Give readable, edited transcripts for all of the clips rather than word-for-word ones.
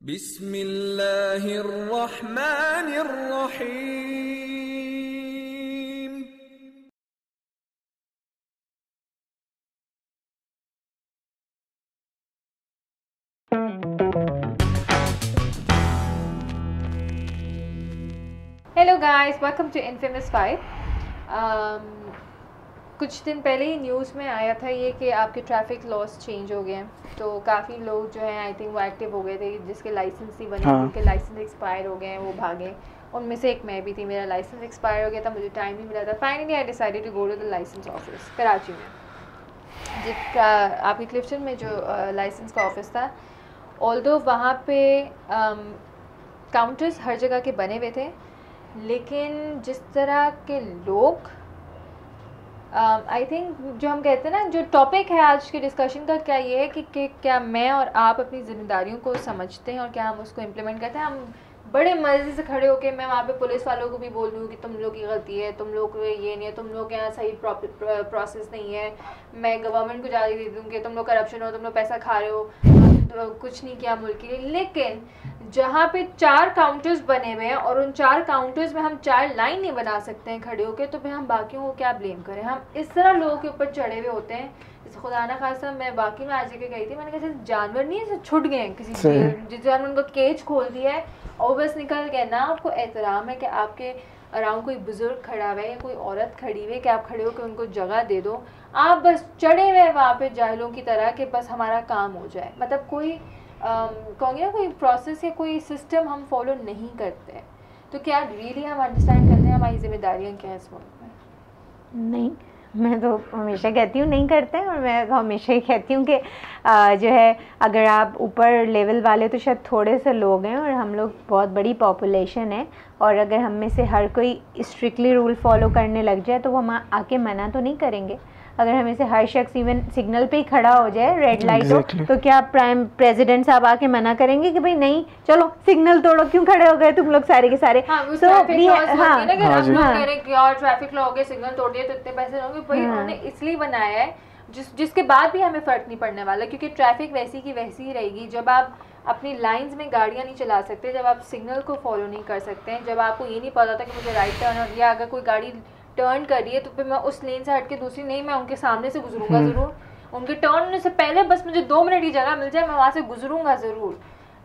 बिस्मिल्लाहिर्रहमानिर्रहीम। Hello guys, welcome to infamous 5। कुछ दिन पहले ही न्यूज़ में आया था ये कि आपके ट्रैफिक लॉस चेंज हो गए हैं, तो काफ़ी लोग जो हैं आई थिंक वो एक्टिव हो गए थे जिसके लाइसेंस नहीं बने, जिनके लाइसेंस एक्सपायर हो गए हैं वो भागे। उनमें से एक मैं भी थी, मेरा लाइसेंस एक्सपायर हो गया था, मुझे टाइम नहीं मिला था। Finally I decided to go to the licence office Karachi में, जिसका आपके क्लिफ्टन में जो लाइसेंस का ऑफिस था। ऑल्दो वहाँ पे काउंटर्स हर जगह के बने हुए थे, लेकिन जिस तरह के लोग आई थिंक जो हम कहते हैं ना, जो टॉपिक है आज के डिस्कशन का क्या ये है कि क्या मैं और आप अपनी ज़िम्मेदारियों को समझते हैं और क्या हम उसको इम्प्लीमेंट करते हैं। हम बड़े मज़े से खड़े होके मैं वहाँ पे पुलिस वालों को भी बोल दूँ कि तुम लोग की गलती है, तुम लोग ये नहीं है, तुम लोग के यहाँ सही प्रोसेस नहीं है। मैं गवर्नमेंट को जारी दे दूँ कि तुम लोग करप्शन हो, तुम लोग पैसा खा रहे हो, तो कुछ नहीं किया मुल्क के लिए। लेकिन जहाँ पे 4 काउंटर्स बने हुए हैं और उन 4 काउंटर्स में हम 4 लाइन नहीं बना सकते हैं खड़े होके, तो फिर हम बाकियों को क्या ब्लेम करें। हम इस तरह लोगों के ऊपर चढ़े हुए होते हैं। जैसे खुदा ना खासा मैं बाकी में आज जगह गई थी, मैंने कहा जैसे जानवर नहीं है छुट गए हैं किसी जिस जानवर उनका केज खोल दिया है और बस निकल गए ना। आपको एहतराम है कि आपके अराउंड कोई बुजुर्ग खड़ा हुआ है या कोई औरत खड़ी हुई है कि आप खड़े होकर उनको जगह दे दो। आप बस चढ़े हुए वहाँ पे जाहिलों की तरह कि बस हमारा काम हो जाए। मतलब कोई कहूँगी ना, कोई प्रोसेस या कोई सिस्टम हम फॉलो नहीं करते। तो क्या रियली हम अंडरस्टैंड करते हैं हमारी जिम्मेदारियाँ क्या है इस मुल्क में? नहीं, मैं तो हमेशा कहती हूँ नहीं करते हैं। और मैं हमेशा ही कहती हूँ कि जो है, अगर आप ऊपर लेवल वाले तो शायद थोड़े से लोग हैं और हम लोग बहुत बड़ी पॉपुलेशन है, और अगर हम में से हर कोई स्ट्रिक्टली रूल फॉलो करने लग जाए तो वो हम आके मना तो नहीं करेंगे। अगर हमें से हर शख्स इवन सिग्नल पे ही खड़ा हो जाए, रेड लाइट हो, तो क्या प्राइम प्रेसिडेंट साहब आके मना करेंगे कि भाई नहीं चलो सिग्नल तोड़ो, क्यों खड़े हो गए तुम लोग सारे के सारे? ट्रैफिक लॉ हो गए, सिग्नल तोड़ दिए तो इतने पैसे होंगे। भाई उन्होंने इसलिए बनाया है जिसके बाद भी हमें फ़र्क नहीं पड़ने वाला, क्योंकि ट्रैफिक वैसी की वैसी ही रहेगी। जब आप अपनी लाइंस में गाड़ियाँ नहीं चला सकते, जब आप सिग्नल को फॉलो नहीं कर सकते हैं, जब आपको ये नहीं पता था कि मुझे राइट टर्न, या अगर कोई गाड़ी टर्न कर रही है तो फिर मैं उस लेन से हट के दूसरी नहीं, मैं उनके सामने से गुजरूंगा ज़रूर। उनके टर्न होने से पहले बस मुझे 2 मिनट की जगह मिल जाए, मैं वहाँ से गुजरूंगा ज़रूर।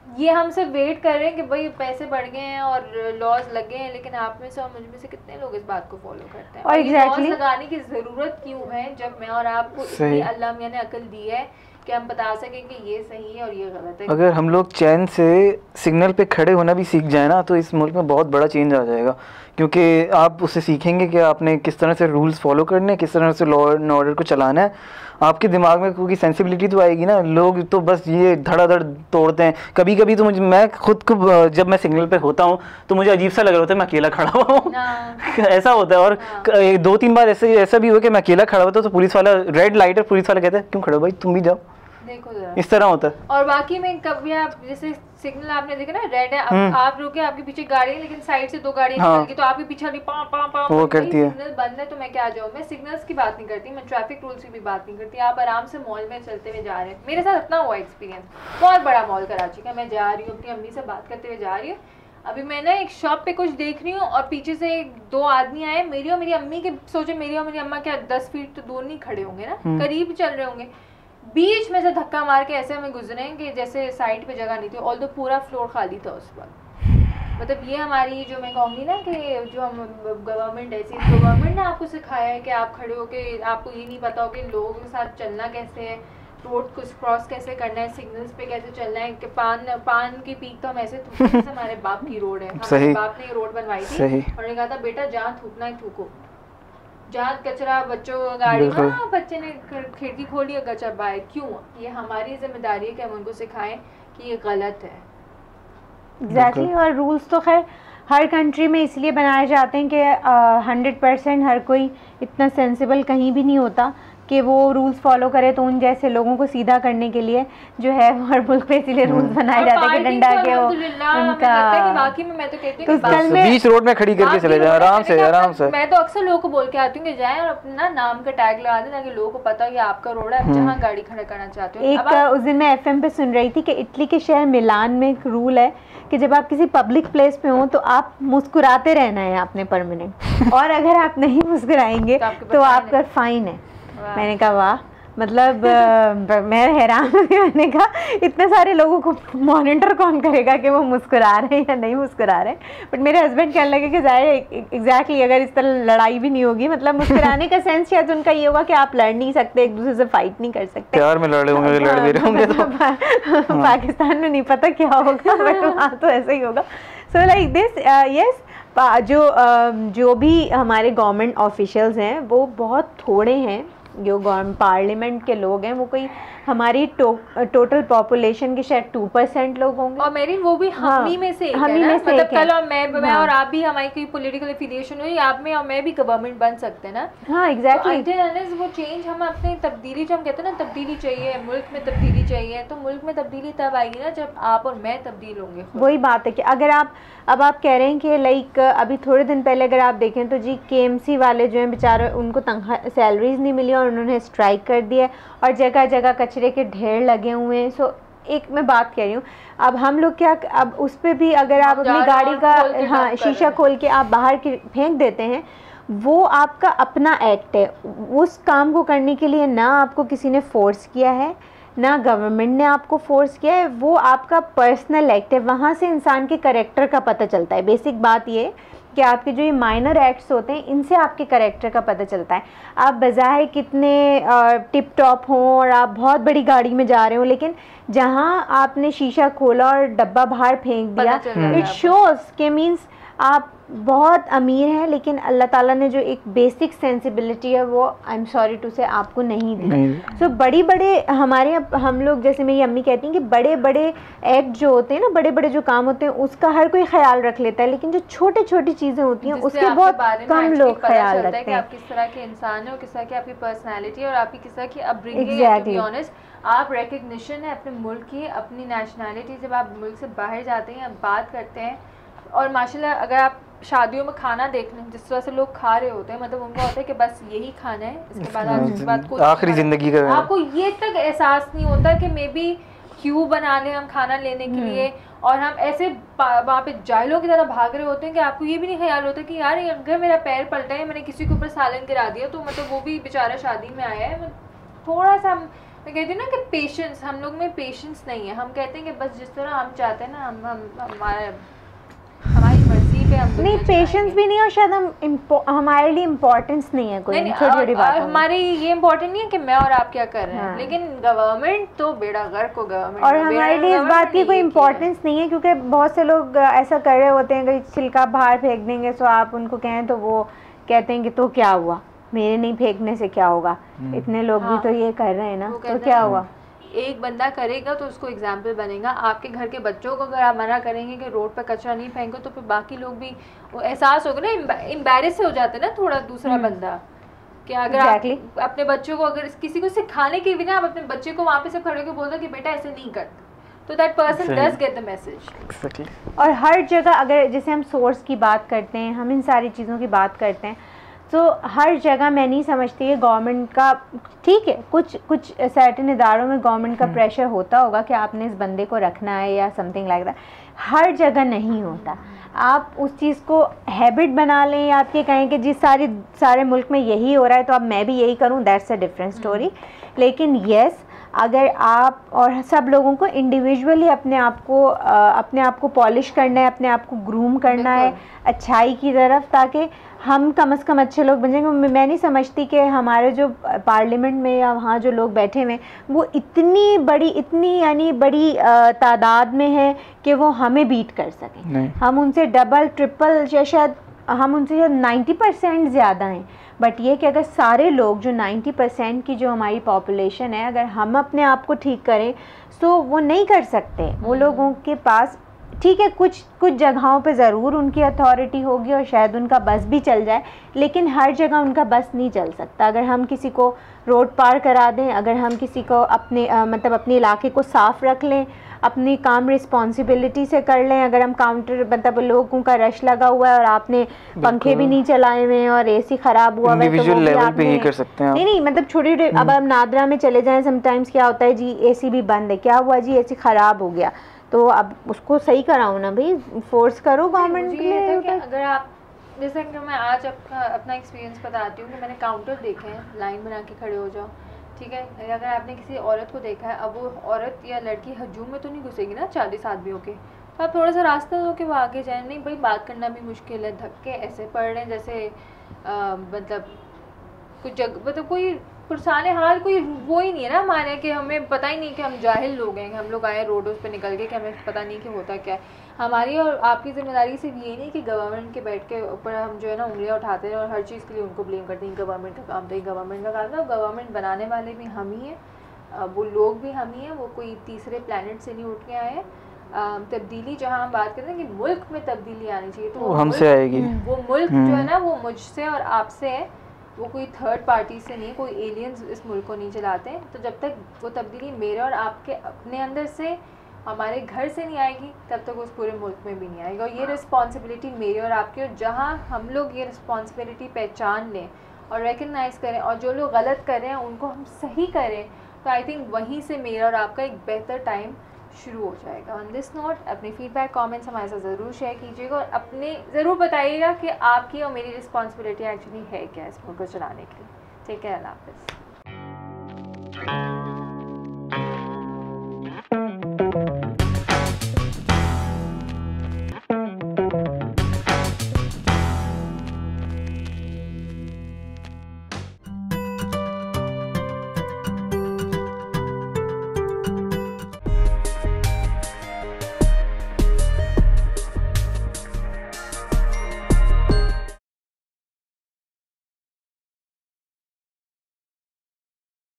ये हम सिर्फ वेट कर रहे हैं कि भाई पैसे बढ़ गए हैं और लॉज लग गए हैं, लेकिन आप में से और मुझ में से कितने लोग इस बात को फॉलो करते हैं? और लॉज लगाने की ज़रूरत क्यों है जब मैं और आपको इतनी अल्लाह मियां ने अकल दी है कि हम बता सकें कि ये सही है और ये गलत है। अगर हम लोग चैन से सिग्नल पे खड़े होना भी सीख जाए ना, तो इस मुल्क में बहुत बड़ा चेंज आ जाएगा। क्योंकि आप उससे सीखेंगे कि आपने किस तरह से रूल्स फॉलो करने हैं, किस तरह से लॉ एंड ऑर्डर को चलाना है। आपके दिमाग में क्योंकि सेंसिबिलिटी तो आएगी ना। लोग तो बस ये धड़ाधड़ तोड़ते हैं। कभी कभी तो मैं खुद को, जब मैं सिग्नल पे होता हूँ तो मुझे अजीब सा लग रहा होता है मैं अकेला खड़ा हुआ हूँ। ऐसा होता है। और 2-3 बार ऐसा भी हुआ कि मैं अकेला खड़ा होता तो पुलिस वाला, रेड लाइट है, पुलिस वाला कहता है क्यों खड़े हो भाई, तुम भी जाओ। देखो इस तरह होता है। और बाकी में कभी आप जैसे सिग्नल आपने देखा ना, रेड है, आप रुके, आपके पीछे गाड़ी है, लेकिन साइड से 2 गाड़ियां निकल गई तो आपके पीछे पा पा पा वो करती है। सिग्नल बंद है तो मैं क्या जाऊँ? मैं सिग्नल्स की बात नहीं करती, मैं ट्रैफिक रूल्स की भी बात नहीं करती। आप आराम से मॉल में चलते हुए जा रहे हैं, मेरे साथ इतना हुआ एक्सपीरियंस। बहुत बड़ा मॉल कराची का, मैं जा रही हूँ अपनी अम्मी से बात करते हुए जा रही हूँ। अभी मैं ना एक शॉप पे कुछ देख रही हूँ और पीछे से 2 आदमी आए, मेरी और मेरी अम्मी के, सोचे मेरी और मेरी अम्मा क्या 10 फीट तो दूर नहीं खड़े होंगे ना, करीब चल रहे होंगे। बीच में से धक्का मार के ऐसे हमें गुजरे कि जैसे साइड पे जगह नहीं थी, ऑल्दो पूरा फ्लोर खाली था उस वक्त। मतलब ये हमारी, जो मैं कहूँगी ना कि जो हम गवर्नमेंट ऐसी गवर्नमेंट ने आपको सिखाया है कि आप खड़े होके, आपको ये नहीं पता हो कि लोगों के साथ चलना कैसे है, रोड को क्रॉस कैसे करना है, सिग्नल्स पे कैसे चलना है। कि पान की पीक तो हम ऐसे थूकते हैं, हमारे बाप की रोड है, हमारे बाप ने ये रोड बनवाई थी और उन्होंने कहा था बेटा जहाँ थूकना है थूको, जहाँ कचरा बच्चों गाड़ी में, बच्चे ने खिड़की खोली और कचरा बाहर। क्यों? ये हमारी जिम्मेदारी है कि हम उनको सिखाएं कि ये गलत है। एग्जैक्टली। और रूल्स तो खैर हर कंट्री में इसलिए बनाए जाते हैं कि 100% हर कोई इतना सेंसिबल कहीं भी नहीं होता कि वो रूल्स फॉलो करे, तो उन जैसे लोगों को सीधा करने के लिए जो है हर मुल्क पे इसीलिए रूल्स बनाए जाते हैं कि डंडा के हो उनका। तो कल में बीच रोड में खड़ी करके चले जाए आराम से, आराम से। मैं तो अक्सर लोगों को बोल के आती हूँ कि जाएं और अपना नाम का टैग लगा दें ताकि लोगों को पता हो कि आपका रोड है, आप जहाँ गाड़ी खड़ा करना चाहते हो। एक उस दिन मैं FM पे सुन रही थी कि इटली के शहर मिलान में एक रूल है कि जब आप किसी पब्लिक प्लेस पे हो तो आप मुस्कुराते रहना है आपने परमानेंट, और अगर आप नहीं मुस्कुराएंगे तो आपका फाइन है। मैंने कहा वाह, मतलब मैं हैरान हुई। मैंने कहा इतने सारे लोगों को मॉनिटर कौन करेगा कि वो मुस्कुरा रहे हैं या नहीं मुस्कुरा रहे हैं। बट मेरे हस्बैंड कहने लगे कि जाहिर एग्जैक्टली अगर इस तरह लड़ाई भी नहीं होगी, मतलब मुस्कुराने का सेंस शायद उनका ये होगा कि आप लड़ नहीं सकते, एक दूसरे से फाइट नहीं कर सकते, प्यार में लड़े होंगे, लड़ भी रहे होंगे तो पाकिस्तान में नहीं पता क्या होगा, बट वहाँ तो ऐसा ही होगा। सो लाइक दिस यस, जो भी हमारे गवर्नमेंट ऑफिशियल्स हैं वो बहुत थोड़े हैं, जो गवर्नमेंट पार्लियामेंट के लोग हैं वो कोई हमारी टोटल पॉपुलेशन के शायद 2% लोग होंगे, और मेरी वो भी हमी में से हमी में से मतलब कल और मैं और आप भी, हमारी कोई पॉलिटिकल एफिलिएशन हुई, आप में और मैं भी गवर्नमेंट बन सकते हैं ना। हाँ एग्जैक्टली, तो वो चेंज हम अपने तब्दीली, जो हम कहते हैं ना तब्दीली चाहिए, मुल्क में तब्दीली चाहिए, तो मुल्क में तब्दीली तब आएगी ना जब आप और मैं तब्दील होंगे। वही बात है कि अगर आप कह रहे हैं कि लाइक अभी थोड़े दिन पहले अगर आप देखें तो जी KMC वाले जो हैं बेचारे, उनको तनख्वाह सैलरीज नहीं मिली और उन्होंने स्ट्राइक कर दिया और जगह जगह कचरे के ढेर लगे हुए हैं। सो एक मैं बात कह रही हूँ, अब हम लोग क्या, अब उस पर भी अगर आप अपनी गाड़ी का शीशा खोल के आप बाहर फेंक देते हैं, वो आपका अपना एक्ट है। उस काम को करने के लिए ना आपको किसी ने फोर्स किया है, ना गवर्नमेंट ने आपको फोर्स किया है, वो आपका पर्सनल एक्ट है। वहाँ से इंसान के करैक्टर का पता चलता है। बेसिक बात ये कि आपके जो ये माइनर एक्ट्स होते हैं इनसे आपके करैक्टर का पता चलता है। आप बजाय कितने टिप टॉप हों और आप बहुत बड़ी गाड़ी में जा रहे हो, लेकिन जहाँ आपने शीशा खोला और डब्बा बाहर फेंक दिया, इट शोज़ के मीन्स आप बहुत अमीर हैं, लेकिन अल्लाह ताला ने जो एक बेसिक सेंसिबिलिटी है वो आई एम सॉरी टू से आपको नहीं दी। सो बड़ी बड़े हमारे हम लोग, जैसे मेरी अम्मी कहती हैं कि बड़े बड़े एक्ट जो होते हैं ना, बड़े बड़े जो काम होते हैं उसका हर कोई ख्याल रख लेता है, लेकिन जो छोटी छोटी चीज़ें होती हैं उसके बहुत कम लोग ख्याल रखते हैं। आप किस तरह के इंसान हो, किस तरह की आपकी पर्सनैलिटी और आपकी किस तरह की अपब्रिंगिंग है। टू बी ऑनेस्ट, आप रिकग्निशन है अपने मुल्क की, अपनी नेशनैलिटी, जब आप मुल्क से बाहर जाते हैं, आप बात करते हैं, और माशाल्लाह अगर आप शादियों में खाना देख लें, जिस तरह से लोग खा रहे होते हैं, मतलब उनको होता है कि बस यही खाना है, इसके बाद कुछ आखिरी जिंदगी का, आपको ये तक एहसास नहीं होता कि मे बी क्यों बना लें हम खाना लेने के लिए, और हम ऐसे वहाँ पे जाहिलों की तरह भाग रहे होते हैं कि आपको ये भी नहीं ख्याल होता कि यार अगर मेरा पैर पलटा है, मैंने किसी के ऊपर सालन गिरा दिया, तो मतलब वो भी बेचारा शादी में आया है। थोड़ा सा मैं कहती हूँ ना कि पेशेंस, हम लोग में पेशेंस नहीं है। हम कहते हैं कि बस जिस तरह हम चाहते हैं ना, हमारी मर्जी पे हम नहीं, पेशेंस भी नहीं, और शायद हमारे लिए इम्पोर्टेंस नहीं है कोई छोटी छोटी बात। हमारी ये इम्पोर्टेंट नहीं है कि मैं और आप क्या कर रहे हैं, लेकिन गवर्नमेंट तो बेड़ा गर्क को गवर्नमेंट, और हमारे लिए इस बात की कोई इम्पोर्टेंस नहीं है, क्योंकि बहुत से लोग ऐसा कर रहे होते हैं कि छिलका बाहर फेंक देंगे, सो आप उनको कहें तो वो कहते हैं कि तो क्या हुआ, मेरे नहीं फेंकने से क्या होगा, इतने लोग भी तो ये कर रहे हैं ना, तो क्या हुआ। एक बंदा करेगा तो उसको एग्जाम्पल बनेगा। आपके घर के बच्चों को अगर आप मना करेंगे कि रोड पर कचरा नहीं फेंको, तो फिर बाकी लोग भी एहसास होगा ना, एम्बैरेस हो जाते हैं ना थोड़ा दूसरा बंदा, कि अगर आप अपने बच्चों को, अगर किसी को सिखाने के बिना आप अपने बच्चे को वहाँ पे से खड़े होकर बोल दो कि बेटा ऐसे नहीं करते, तो that person does get the message. और हर जगह अगर जैसे हम सोर्स की बात करते हैं, हम इन सारी चीज़ों की बात करते हैं, तो हर जगह मैं नहीं समझती है गवर्नमेंट का, ठीक है कुछ सर्टेन इदारों में गवर्नमेंट का प्रेशर होता होगा कि आपने इस बंदे को रखना है या समथिंग लाइक दैट, हर जगह नहीं होता। आप उस चीज़ को हैबिट बना लें, या आप ये कहें कि जिस सारे मुल्क में यही हो रहा है तो अब मैं भी यही करूं, दैट्स अ डिफरेंट स्टोरी। लेकिन येस, अगर आप और सब लोगों को इंडिविजुअली अपने आप को पॉलिश करना है, अपने आप को ग्रूम करना है अच्छाई की तरफ, ताकि हम कम से कम अच्छे लोग बन जाएंगे। मैं नहीं समझती कि हमारे जो पार्लियामेंट में या वहाँ जो लोग बैठे हुए वो इतनी बड़ी तादाद में है कि वो हमें बीट कर सकें। हम उनसे डबल ट्रिपल या शायद हम उनसे 90% ज़्यादा हैं। बट ये कि अगर सारे लोग जो 90% की जो हमारी पॉपुलेशन है, अगर हम अपने आप को ठीक करें तो वो नहीं कर सकते। वो लोगों के पास ठीक है, कुछ कुछ जगहों पे ज़रूर उनकी अथॉरिटी होगी और शायद उनका बस भी चल जाए, लेकिन हर जगह उनका बस नहीं चल सकता। अगर हम किसी को रोड पार करा दें, अगर हम किसी को अपने मतलब अपने इलाके को साफ़ रख लें, अपनी काम रिस्पॉन्सिबिलिटी से कर लें, अगर हम काउंटर मतलब लोगों का रश लगा हुआ है और आपने पंखे भी नहीं चलाए हुए हैं और एसी ख़राब हुआ है तो वो भी आपने पे ही कर सकते हैं। नहीं मतलब छोटे छोटे, अब हम नादरा में चले जाएं, समटाइम्स क्या होता है जी एसी भी बंद है, क्या हुआ जी एसी ख़राब हो गया, तो अब उसको सही कराओ ना भाई, फोर्स करो गवर्नमेंट के लिए। अगर आप जैसे कि मैं आज अपना एक्सपीरियंस बताती हूँ कि मैंने काउंटर देखे हैं, लाइन बना के खड़े हो जाओ, ठीक है। अगर आपने किसी औरत को देखा है, अब वो औरत या लड़की हजूम में तो नहीं घुसेगी ना 40 आदमियों के, तो आप थोड़ा सा रास्ता दो कि वो आगे जाए। नहीं भाई, बात करना भी मुश्किल है, धक्के ऐसे पड़ रहे हैं जैसे मतलब कुछ जगह मतलब कोई पुरसाने हाल कोई वो ही नहीं है ना हमारे, कि हमें पता ही नहीं कि हम जाहिल लोग हैं, हम लोग आए रोडों पे निकल के कि हमें पता नहीं कि होता क्या है। हमारी और आपकी ज़िम्मेदारी सिर्फ ये नहीं कि गवर्नमेंट के बैठ के ऊपर हम जो है ना उंगलियां उठाते हैं और हर चीज़ के लिए उनको ब्लेम करते हैं, गवर्नमेंट का काम, तो ये गवर्नमेंट का काम था। गवर्नमेंट बनाने वाले भी हम ही हैं, वो लोग भी हम ही हैं, वो कोई तीसरे प्लानट से नहीं उठ के आए हैं। तब्दीली जहाँ हम बात करते हैं कि मुल्क में तब्दीली आनी चाहिए, तो वो हमसे आएगी। वो मुल्क जो है ना वो मुझसे और आपसे है, वो कोई थर्ड पार्टी से नहीं, कोई एलियंस इस मुल्क को नहीं चलाते। तो जब तक वो तब्दीली मेरे और आपके अपने अंदर से, हमारे घर से नहीं आएगी, तब तक उस पूरे मुल्क में भी नहीं आएगा। और ये रिस्पॉन्सिबिलिटी मेरी और आपकी, और जहाँ हम लोग ये रिस्पॉन्सिबिलिटी पहचान लें और रिकगनाइज़ करें और जो लोग गलत कर रहे हैं उनको हम सही करें, तो आई थिंक वहीं से मेरा और आपका एक बेहतर टाइम शुरू हो जाएगा। ऑन दिस नोट अपने फीडबैक कमेंट्स हमारे साथ ज़रूर शेयर कीजिएगा और अपने ज़रूर बताइएगा कि आपकी और मेरी रिस्पॉन्सिबिलिटी एक्चुअली है क्या इस मुल्क को चलाने के लिए। टेक केयर, अल्लाह हाफ़िज़।